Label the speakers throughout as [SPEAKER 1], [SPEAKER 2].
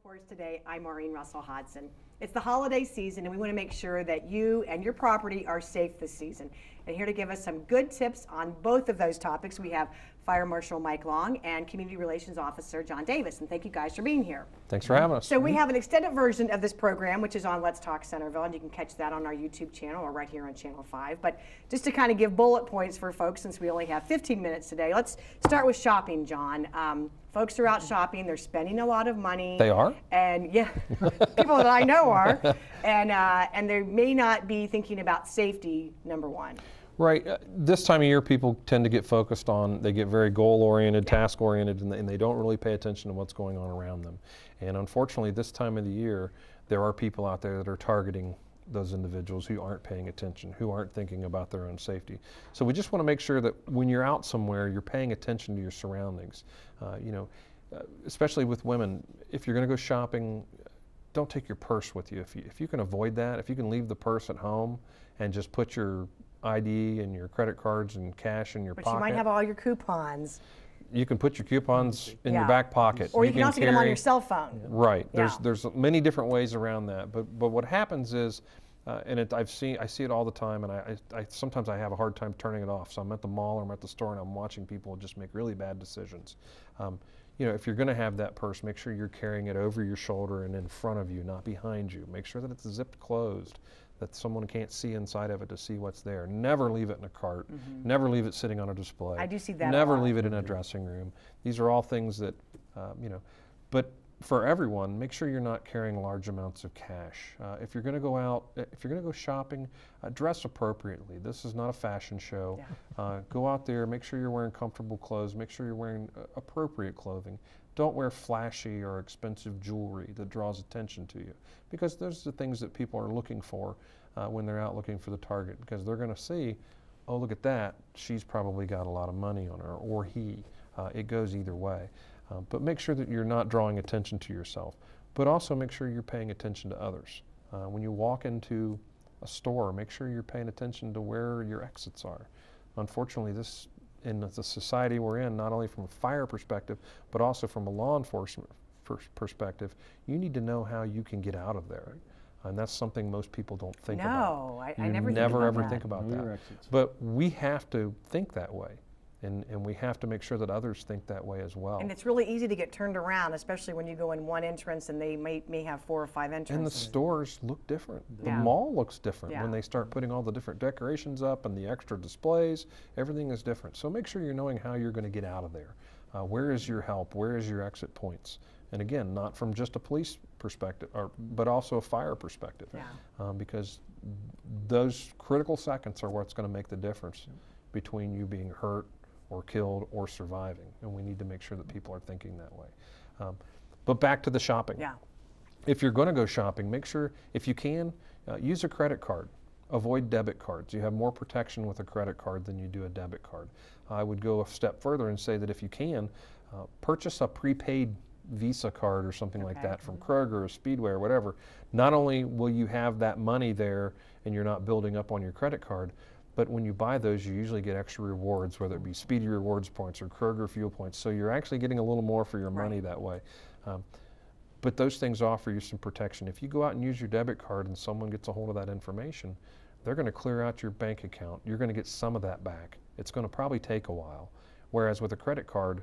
[SPEAKER 1] Reports Today. I'm Maureen Hodgson. It's the holiday season, and we want to make sure that you and your property are safe this season. And here to give us some good tips on both of those topics, we have Fire Marshal Mike Long and Community Relations Officer John Davis. And thank you guys for being here.
[SPEAKER 2] Thanks for having us.
[SPEAKER 1] So we have an extended version of this program, which is on Let's Talk Centerville, and you can catch that on our YouTube channel or right here on Channel 5. But just to kind of give bullet points for folks, since we only have 15 minutes today, let's start with shopping, John. Folks are out shopping, they're spending a lot of money.
[SPEAKER 2] They are?
[SPEAKER 1] And yeah, people that I know are. And they may not be thinking about safety, number one.
[SPEAKER 2] Right. This time of year, people tend to get focused on, they get very goal-oriented, task-oriented, and they don't really pay attention to what's going on around them. And unfortunately, this time of the year, there are people out there that are targeting those individuals who aren't paying attention, who aren't thinking about their own safety. So we just want to make sure that when you're out somewhere, you're paying attention to your surroundings. Especially with women, if you're going to go shopping, don't take your purse with you. If you can avoid that, if you can leave the purse at home and just put your ID and your credit cards and cash in your pocket.
[SPEAKER 1] But you might have all your coupons.
[SPEAKER 2] You can put your coupons in your back pocket.
[SPEAKER 1] Or you can also get them on your cell phone.
[SPEAKER 2] Right. There's many different ways around that. But what happens is, and I see it all the time, and I sometimes I have a hard time turning it off. So I'm at the mall or I'm at the store and I'm watching people just make really bad decisions. If you're going to have that purse, make sure you're carrying it over your shoulder and in front of you, not behind you. Make sure that it's zipped closed, that someone can't see inside of it to see what's there. Never leave it in a cart. Never leave it sitting on a display.
[SPEAKER 1] I do see that.
[SPEAKER 2] Never leave it in a dressing room. These are all things that, but for everyone, make sure you're not carrying large amounts of cash. If you're going to go out, if you're going to go shopping, dress appropriately. This is not a fashion show. Go out there, make sure you're wearing comfortable clothes, make sure you're wearing appropriate clothing. Don't wear flashy or expensive jewelry that draws attention to you, because those are the things that people are looking for when they're out looking for the target, because they're going to see, oh, look at that, she's probably got a lot of money on her, or he. It goes either way. But make sure that you're not drawing attention to yourself, but also make sure you're paying attention to others. When you walk into a store, make sure you're paying attention to where your exits are. Unfortunately, in the society we're in, not only from a fire perspective, but also from a law enforcement perspective, you need to know how you can get out of there. And that's something most people don't think about.
[SPEAKER 1] No, I never
[SPEAKER 2] ever think about that. But we have to think that way. And we have to make sure that others think that way as well.
[SPEAKER 1] And it's really easy to get turned around, especially when you go in one entrance and they may have 4 or 5 entrances.
[SPEAKER 2] And the stores look different. The mall looks different when they start putting all the different decorations up and the extra displays. Everything is different. So make sure you're knowing how you're going to get out of there. Where is your help? Where is your exit points? And again, not from just a police perspective, but also a fire perspective. Because those critical seconds are what's going to make the difference between you being hurt or killed or surviving, and we need to make sure that people are thinking that way. But back to the shopping. If you're going to go shopping, make sure, if you can, use a credit card. Avoid debit cards. You have more protection with a credit card than you do a debit card. I would go a step further and say that if you can, purchase a prepaid Visa card or something like that from Kroger or Speedway or whatever. Not only will you have that money there and you're not building up on your credit card, but when you buy those, you usually get extra rewards, whether it be Speedy Rewards points or Kroger fuel points. So you're actually getting a little more for your money that way. But those things offer you some protection. If you go out and use your debit card and someone gets a hold of that information, they're going to clear out your bank account. You're going to get some of that back. It's going to probably take a while. Whereas with a credit card,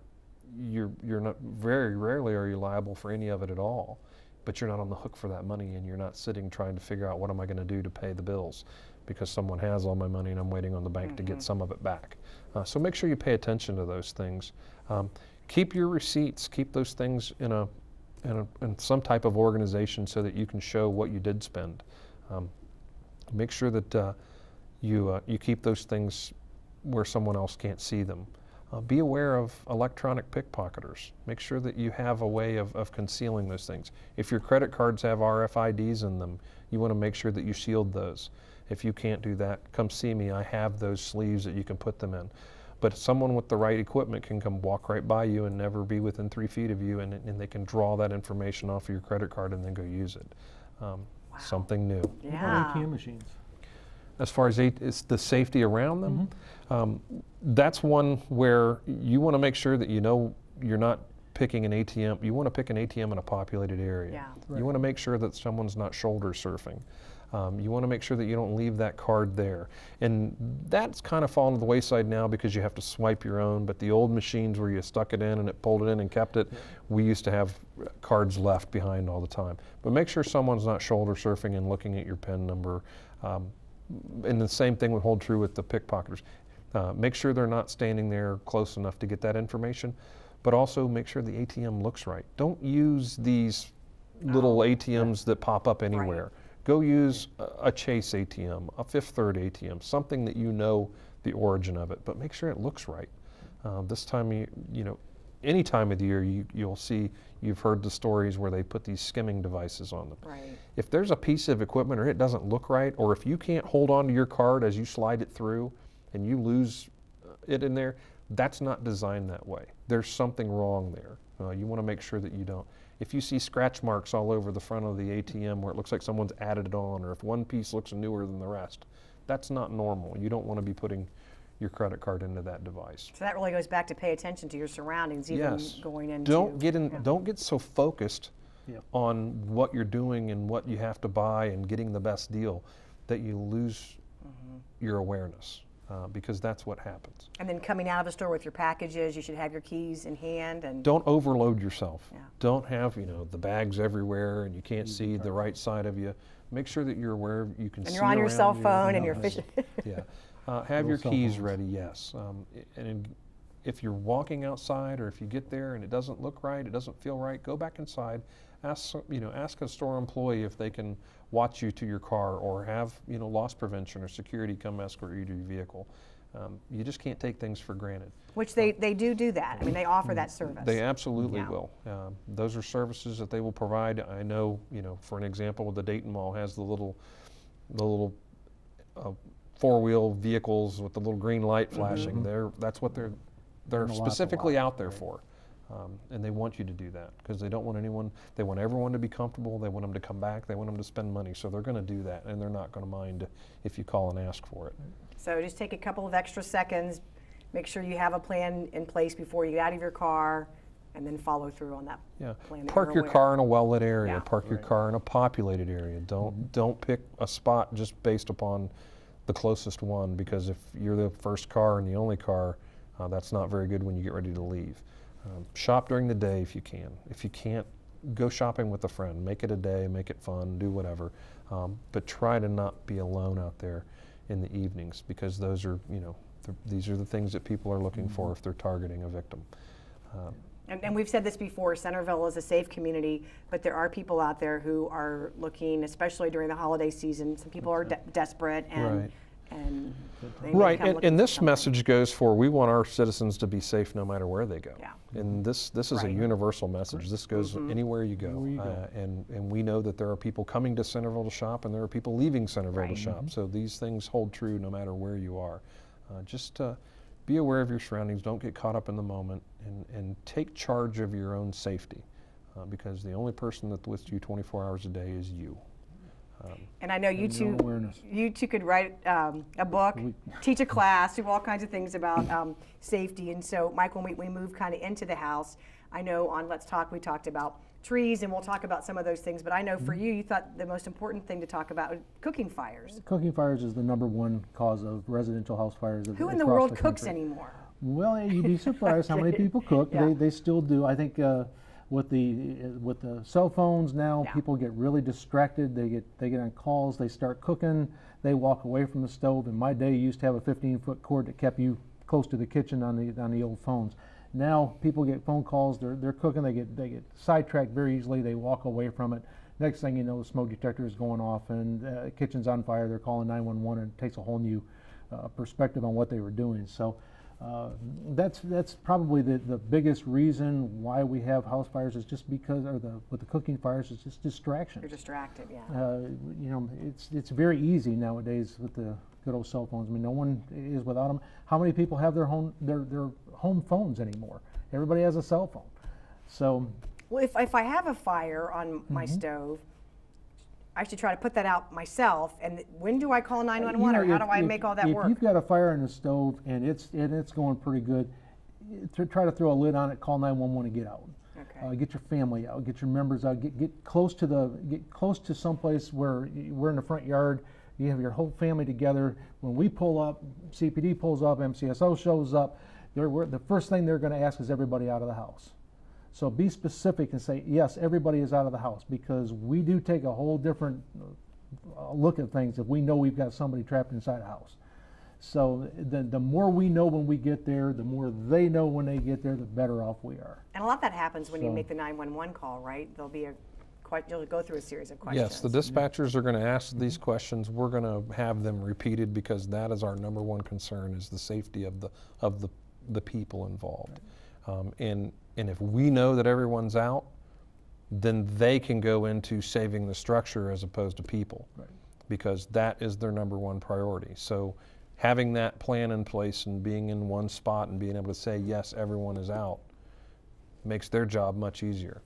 [SPEAKER 2] you're not, very rarely are you liable for any of it at all. But you're not on the hook for that money, and you're not sitting trying to figure out what am I going to do to pay the bills, because someone has all my money and I'm waiting on the bank to get some of it back. So make sure you pay attention to those things. Keep your receipts, keep those things in some type of organization so that you can show what you did spend. Make sure that you keep those things where someone else can't see them. Be aware of electronic pickpocketers. Make sure that you have a way of concealing those things. If your credit cards have RFIDs in them, you want to make sure that you shield those. If you can't do that, come see me. I have those sleeves that you can put them in. But someone with the right equipment can come walk right by you and never be within 3 feet of you, and they can draw that information off of your credit card and then go use it. Something new.
[SPEAKER 3] ATM machines.
[SPEAKER 2] As far as the safety around them, that's one where you want to make sure that you know you're not picking an ATM, you want to pick an ATM in a populated area.
[SPEAKER 1] Yeah.
[SPEAKER 3] Right.
[SPEAKER 2] You want to make sure that someone's not shoulder surfing. You want to make sure that you don't leave that card there. And that's kind of fallen to the wayside now because you have to swipe your own, but the old machines where you stuck it in and it pulled it in and kept it, we used to have cards left behind all the time. But make sure someone's not shoulder surfing and looking at your PIN number. And the same thing would hold true with the pickpocketers. Make sure they're not standing there close enough to get that information, but also make sure the ATM looks right. Don't use these little ATMs that pop up anywhere. Right. Go use a Chase ATM, a Fifth Third ATM, something that you know the origin of it, but make sure it looks right. This time, any time of the year, you'll see, you've heard the stories where they put these skimming devices on them.
[SPEAKER 1] Right.
[SPEAKER 2] If there's a piece of equipment or it doesn't look right, or if you can't hold on to your card as you slide it through and you lose it in there, that's not designed that way. There's something wrong there. You want to make sure that you don't. If you see scratch marks all over the front of the ATM where it looks like someone's added it on, or if one piece looks newer than the rest, that's not normal. You don't want to be putting your credit card into that device.
[SPEAKER 1] So that really goes back to pay attention to your surroundings, even going into.
[SPEAKER 2] Don't get so focused on what you're doing and what you have to buy and getting the best deal that you lose your awareness. Because that's what happens.
[SPEAKER 1] And then coming out of a store with your packages, you should have your keys in hand. And
[SPEAKER 2] don't overload yourself.
[SPEAKER 1] Yeah.
[SPEAKER 2] Don't have the bags everywhere and you can't see the right side of you. Make sure that you're aware you can see.
[SPEAKER 1] And you're on your cell phone and you're fishing.
[SPEAKER 2] Have your keys ready. Yes. And if you're walking outside or if you get there and it doesn't look right, it doesn't feel right, go back inside. Ask a store employee if they can watch you to your car, or have loss prevention or security come escort you to your vehicle. You just can't take things for granted.
[SPEAKER 1] Which they do that. I mean, they offer that service.
[SPEAKER 2] They absolutely will. Those are services that they will provide. I know, for an example, the Dayton Mall has the little four-wheel vehicles with the little green light flashing. That's what they're specifically out there for. And they want you to do that because they don't want they want everyone to be comfortable, they want them to come back, they want them to spend money, so they're going to do that, and they're not going to mind if you call and ask for it.
[SPEAKER 1] So just take a couple of extra seconds, make sure you have a plan in place before you get out of your car, and then follow through on that plan.
[SPEAKER 2] Park your car in a well-lit area, park your car in a populated area. Don't pick a spot just based upon the closest one, because if you're the first car and the only car, that's not very good when you get ready to leave. Shop during the day if you can. If you can't, go shopping with a friend. Make it a day, make it fun, do whatever. But try to not be alone out there in the evenings, because those are, these are the things that people are looking for if they're targeting a victim.
[SPEAKER 1] And we've said this before, Centerville is a safe community, but there are people out there who are looking, especially during the holiday season. Some people are desperate and
[SPEAKER 2] and this message goes for, we want our citizens to be safe no matter where they go. And this is a universal message. This goes anywhere you go. And we know that there are people coming to Centerville to shop, and there are people leaving Centerville to shop. So these things hold true no matter where you are. Just be aware of your surroundings. Don't get caught up in the moment, and take charge of your own safety, because the only person that's with you 24 hours a day is you.
[SPEAKER 1] And I know you two could write a book, teach a class, do all kinds of things about safety. And so, Mike, when we move kind of into the house, I know on Let's Talk we talked about trees, and we'll talk about some of those things. But I know for you thought the most important thing to talk about was cooking fires.
[SPEAKER 3] Cooking fires is the #1 cause of residential house fires.
[SPEAKER 1] Who in the world cooks anymore?
[SPEAKER 3] Well, you'd be surprised how many people cook. They still do. I think with the cell phones now, people get really distracted. They get on calls. They start cooking. They walk away from the stove. In my day, you used to have a 15-foot cord that kept you close to the kitchen on the old phones. Now people get phone calls. They're cooking. They get sidetracked very easily. They walk away from it. Next thing you know, the smoke detector is going off and the kitchen's on fire. They're calling 911, and it takes a whole new perspective on what they were doing. So. That's probably the biggest reason why we have house fires, is just because, or with the cooking fires, it's just distraction.
[SPEAKER 1] You're distracted,
[SPEAKER 3] it's very easy nowadays with the good old cell phones. I mean, no one is without them. How many people have their home phones anymore? Everybody has a cell phone. So,
[SPEAKER 1] well, if I have a fire on my stove, I should try to put that out myself. And when do I call 911, or how do I make all that work?
[SPEAKER 3] If you've got a fire in the stove and it's going pretty good, try to throw a lid on it, call 911 and get out. Get your family out, get your members out, get close to someplace where we're in the front yard. You have your whole family together. When we pull up, CPD pulls up, MCSO shows up. The first thing they're going to ask is everybody out of the house. So be specific and say, yes, everybody is out of the house, because we do take a whole different look at things if we know we've got somebody trapped inside a house. So the more we know when we get there, the more they know when they get there, the better off we are.
[SPEAKER 1] And a lot of that happens when you make the 911 call, right? There'll be you'll go through a series of questions.
[SPEAKER 2] Yes, the dispatchers are going to ask these questions. We're going to have them repeated, because that is our number one concern, is the safety of the people involved. And if we know that everyone's out, then they can go into saving the structure as opposed to people, because that is their number one priority. So having that plan in place and being in one spot and being able to say, yes, everyone is out, makes their job much easier.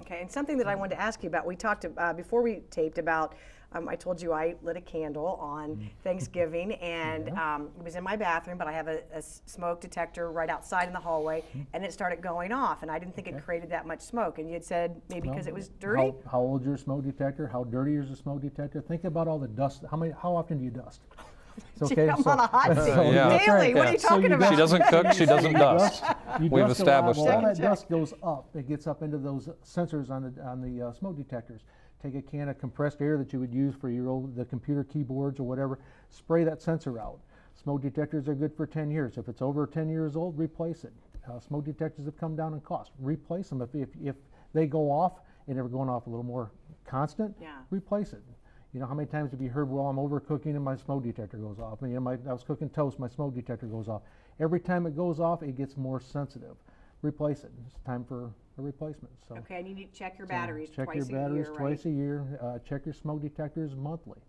[SPEAKER 1] Okay, and something that I wanted to ask you about, we talked before we taped about, I told you I lit a candle on Thanksgiving, and it was in my bathroom, but I have a smoke detector right outside in the hallway, and it started going off, and I didn't think it created that much smoke. And you had said maybe because it was dirty?
[SPEAKER 3] How old is your smoke detector? How dirty is the smoke detector? Think about all the dust. How often do you dust?
[SPEAKER 1] Okay, I'm on a hot seat daily. What are you talking about?
[SPEAKER 2] She doesn't cook, she doesn't dust. We've established that.
[SPEAKER 3] All that dust goes up. It gets up into those sensors on the smoke detectors. Take a can of compressed air that you would use for the computer keyboards or whatever, spray that sensor out. Smoke detectors are good for 10 years. If it's over 10 years old, replace it. Smoke detectors have come down in cost. Replace them. If they go off and they're going off a little more constant, replace it. You know, how many times have you heard, well, I'm overcooking and my smoke detector goes off? And, you know, I was cooking toast, my smoke detector goes off. Every time it goes off, it gets more sensitive. Replace it. It's time for a replacement. So,
[SPEAKER 1] okay, and you need to check your batteries
[SPEAKER 3] twice a year. Check your batteries twice a year. Check your smoke detectors monthly.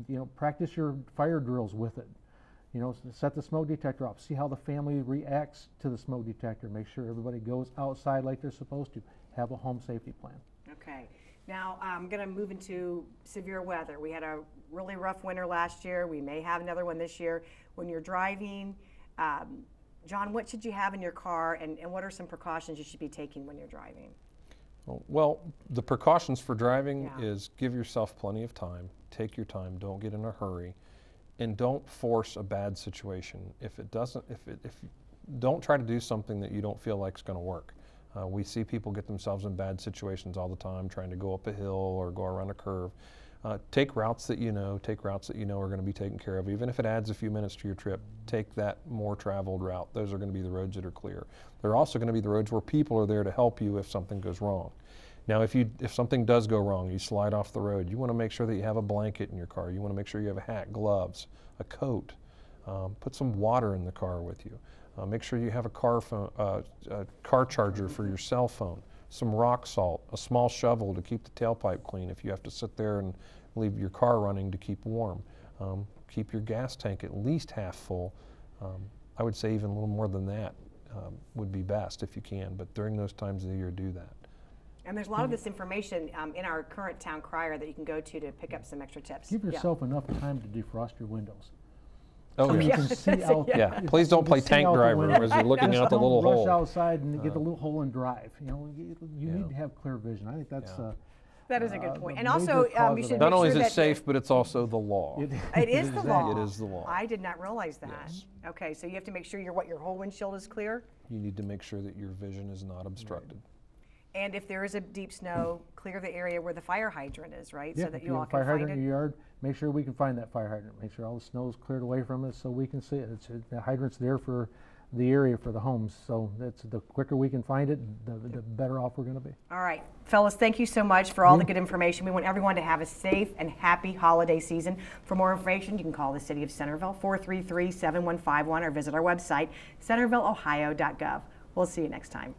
[SPEAKER 3] You know, practice your fire drills with it. You know, set the smoke detector off. See how the family reacts to the smoke detector. Make sure everybody goes outside like they're supposed to. Have a home safety plan.
[SPEAKER 1] Okay. Now, I'm going to move into severe weather. We had a really rough winter last year. We may have another one this year. When you're driving, John, what should you have in your car, and what are some precautions you should be taking when you're driving?
[SPEAKER 2] Well, the precautions for driving is give yourself plenty of time. Take your time. Don't get in a hurry, and don't force a bad situation. Don't try to do something that you don't feel like is going to work. We see people get themselves in bad situations all the time, trying to go up a hill or go around a curve. Take routes that you know are going to be taken care of. Even if it adds a few minutes to your trip, take that more traveled route. Those are going to be the roads that are clear. They're also going to be the roads where people are there to help you if something goes wrong. Now, if something does go wrong, you slide off the road, you want to make sure that you have a blanket in your car. You want to make sure you have a hat, gloves, a coat. Put some water in the car with you. Make sure you have a car charger for your cell phone, some rock salt, a small shovel to keep the tailpipe clean if you have to sit there and leave your car running to keep warm. Keep your gas tank at least half full. I would say even a little more than that would be best if you can, but during those times of the year, do that.
[SPEAKER 1] And there's a lot of this information in our current town crier that you can go to pick up some extra tips.
[SPEAKER 3] Give yourself enough time to defrost your windows.
[SPEAKER 2] Oh,
[SPEAKER 3] so
[SPEAKER 2] yeah.
[SPEAKER 3] You can see out,
[SPEAKER 2] Please don't play tank driver as you're looking out the little hole.
[SPEAKER 3] Rush outside and get the little hole and drive. You know, you need to have clear vision. I think that's
[SPEAKER 1] that is a good point. And also, you should
[SPEAKER 2] not only
[SPEAKER 1] make sure
[SPEAKER 2] is it safe, but it's also the law.
[SPEAKER 1] It is the law.
[SPEAKER 2] It is the law.
[SPEAKER 1] I did not realize that.
[SPEAKER 2] Yes.
[SPEAKER 1] Okay, so you have to make sure your whole windshield is clear.
[SPEAKER 2] You need to make sure that your vision is not obstructed.
[SPEAKER 1] And if there is a deep snow, clear the area where the fire hydrant is, right?
[SPEAKER 3] Yeah,
[SPEAKER 1] so that
[SPEAKER 3] if
[SPEAKER 1] you all
[SPEAKER 3] have a
[SPEAKER 1] can
[SPEAKER 3] fire
[SPEAKER 1] find
[SPEAKER 3] hydrant
[SPEAKER 1] it.
[SPEAKER 3] in your yard, make sure we can find that fire hydrant. Make sure all the snow is cleared away from it so we can see it. The hydrant's there for the area for the homes. So the quicker we can find it, the better off we're going to be.
[SPEAKER 1] All right, fellas, thank you so much for all the good information. We want everyone to have a safe and happy holiday season. For more information, you can call the City of Centerville, 433-7151, or visit our website, centervilleohio.gov. We'll see you next time.